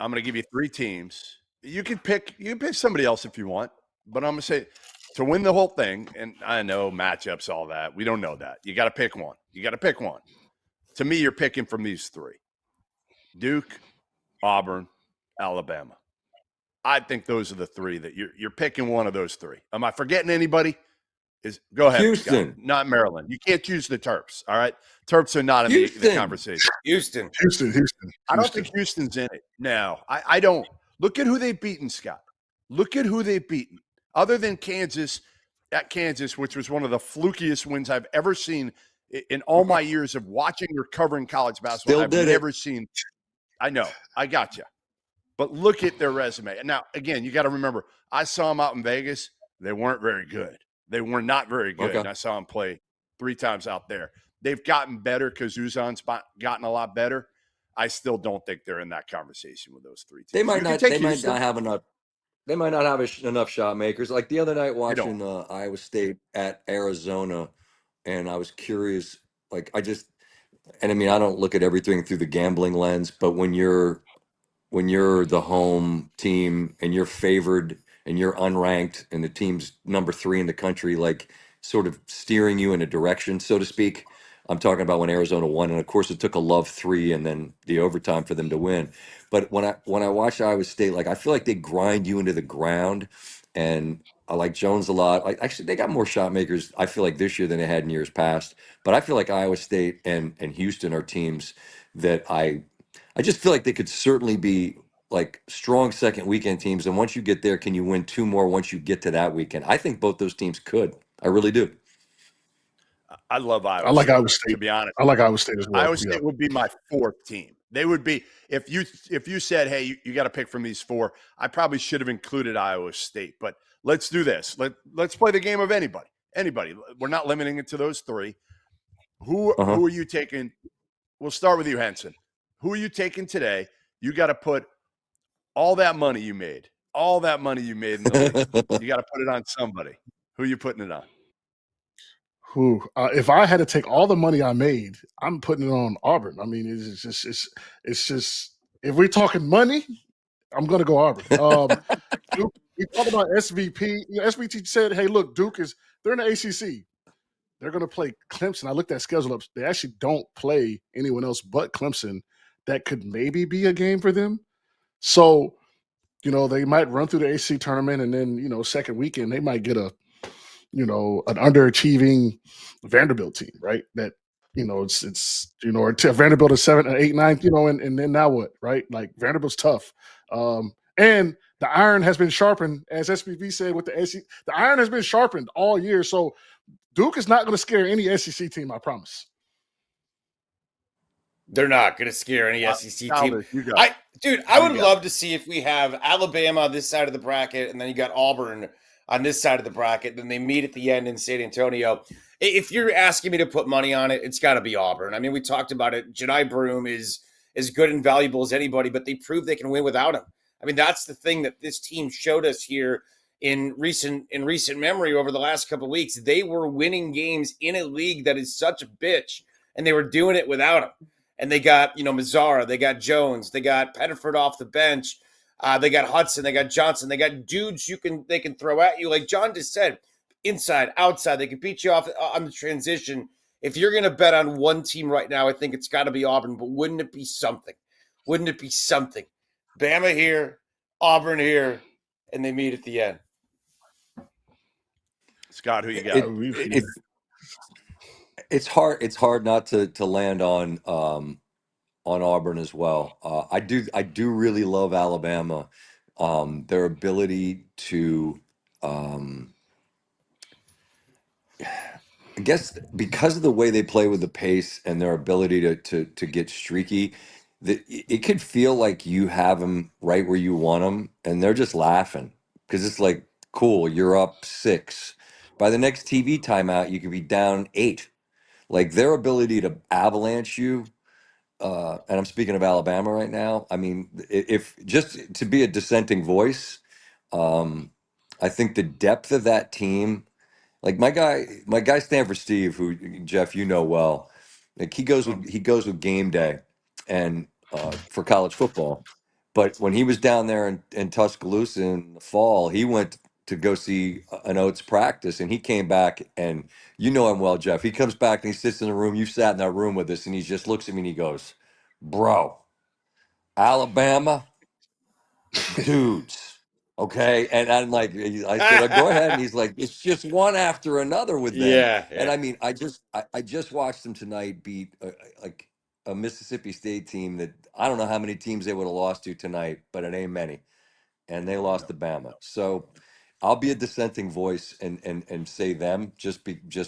I'm going to give you 3 teams. You can pick somebody else if you want, but I'm going to say to win the whole thing, and I know matchups, all that. We don't know that. You got to pick one. To me, you're picking from these 3. Duke, Auburn, Alabama. I think those are the 3 that you're picking one of those 3. Am I forgetting anybody? Go ahead, Houston. Scott. Not Maryland. You can't choose the Terps, all right? Terps are not in the conversation. Houston. I don't think Houston's in it. No, I don't. Look at who they've beaten, Scott. Look at who they've beaten. Other than Kansas, which was one of the flukiest wins I've ever seen in all my years of watching or covering college basketball. I've never seen. I know. I got you. But look at their resume. And now, again, you got to remember, I saw them out in Vegas. They weren't very good. They were not very good. Okay. And I saw them play 3 times out there. They've gotten better because Uzon's gotten a lot better. I still don't think they're in that conversation with those 3 teams. They might not have enough. They might not have enough shot makers. Like the other night watching Iowa State at Arizona, and I was curious. Like I don't look at everything through the gambling lens, but when you're the home team and you're favored and you're unranked and the team's number 3 in the country, like sort of steering you in a direction, so to speak. I'm talking about when Arizona won, and of course it took a love 3 and then the overtime for them to win. But when I watch Iowa State, like I feel like they grind you into the ground, and I like Jones a lot. Actually, they got more shot makers, I feel like, this year than they had in years past. But I feel like Iowa State and Houston are teams that I just feel like they could certainly be like strong second weekend teams. And once you get there, can you win 2 more once you get to that weekend? I think both those teams could. I really do. I love Iowa State. I like Iowa State. To be honest, I like Iowa State as well. Iowa State would be my 4th team. They would be, if you said, hey, you got to pick from these 4, I probably should have included Iowa State. But let's do this. Let's play the game of anybody. We're not limiting it to those 3. Who are you taking? We'll start with you, Henson. Who are you taking today? You got to put all that money you made in the league. You got to put it on somebody. Who are you putting it on? If I had to take all the money I made, I'm putting it on Auburn. I mean, it's just if we're talking money, I'm going to go Auburn. Duke, we talked about SVP. SVP said, "Hey, look, they're in the ACC. They're going to play Clemson." I looked at schedule up. They actually don't play anyone else but Clemson. That could maybe be a game for them. So, they might run through the ACC tournament, and then second weekend they might get an underachieving Vanderbilt team, right? That it's Vanderbilt is 7, 8, 9, and then now what, right? Like Vanderbilt's tough, and the iron has been sharpened, as SPV said with the SEC. The iron has been sharpened all year, so Duke is not going to scare any SEC team. I promise. They're not going to scare any SEC team. I would love to see if we have Alabama on this side of the bracket, and then you got Auburn on this side of the bracket. Then they meet at the end in San Antonio. If you're asking me to put money on it, it's got to be Auburn. I mean, we talked about it. Jedi Broom is as good and valuable as anybody, but they proved they can win without him. I mean, that's the thing that this team showed us here in recent memory over the last couple of weeks. They were winning games in a league that is such a bitch, and they were doing it without him. And they got, Mazzara, they got Jones, they got Pettiford off the bench, they got Hudson, they got Johnson, they got dudes they can throw at you. Like John just said, inside, outside, they can beat you off on the transition. If you're going to bet on one team right now, I think it's got to be Auburn. But wouldn't it be something? Bama here, Auburn here, and they meet at the end. Scott, who you got? It's hard not to land on Auburn as well. I do really love Alabama. Their ability to, I guess, because of the way they play with the pace and their ability to get streaky, it could feel like you have them right where you want them, and they're just laughing because it's like, cool, you're up 6. By the next TV timeout, you could be down 8. Like their ability to avalanche you, and I'm speaking of Alabama right now. I mean, if just to be a dissenting voice, I think the depth of that team, like my guy Stanford Steve, who Jeff well, like he goes with game day, and for college football, But when he was down there in Tuscaloosa in the fall, he went to go see an Oats practice, and he came back, and you know him well, Jeff. He comes back and he sits in the room. You sat in that room with us, and he just looks at me and he goes, "Bro, Alabama dudes." Okay. And I'm like, I said, "Go ahead." And he's like, "It's just one after another with them." Yeah, And yeah. I mean, I just watched them tonight beat like a Mississippi State team that I don't know how many teams they would have lost to tonight, but it ain't many. And they lost to Bama. So I'll be a dissenting voice and say them just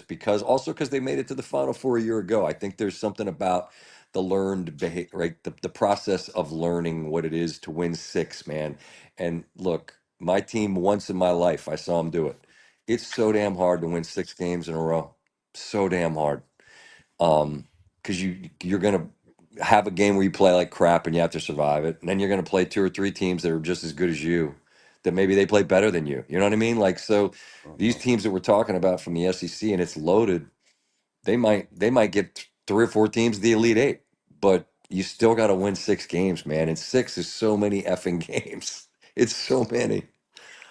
because, also because they made it to the Final Four a year ago. I think there's something about the learned behavior, right? The process of learning what it is to win six, man. And look, my team, once in my life, I saw them do it. It's so damn hard to win 6 games in a row. So damn hard. Because you're gonna have a game where you play like crap and you have to survive it, and then you're gonna play 2 or 3 teams that are just as good as you, that maybe they play better than you. You know what I mean? Like, so these Mhm. teams that we're talking about from the SEC, and it's loaded, they might get 3 or 4 teams the Elite Eight, but you still got to win 6 games, man. And six is so many effing games. It's so many.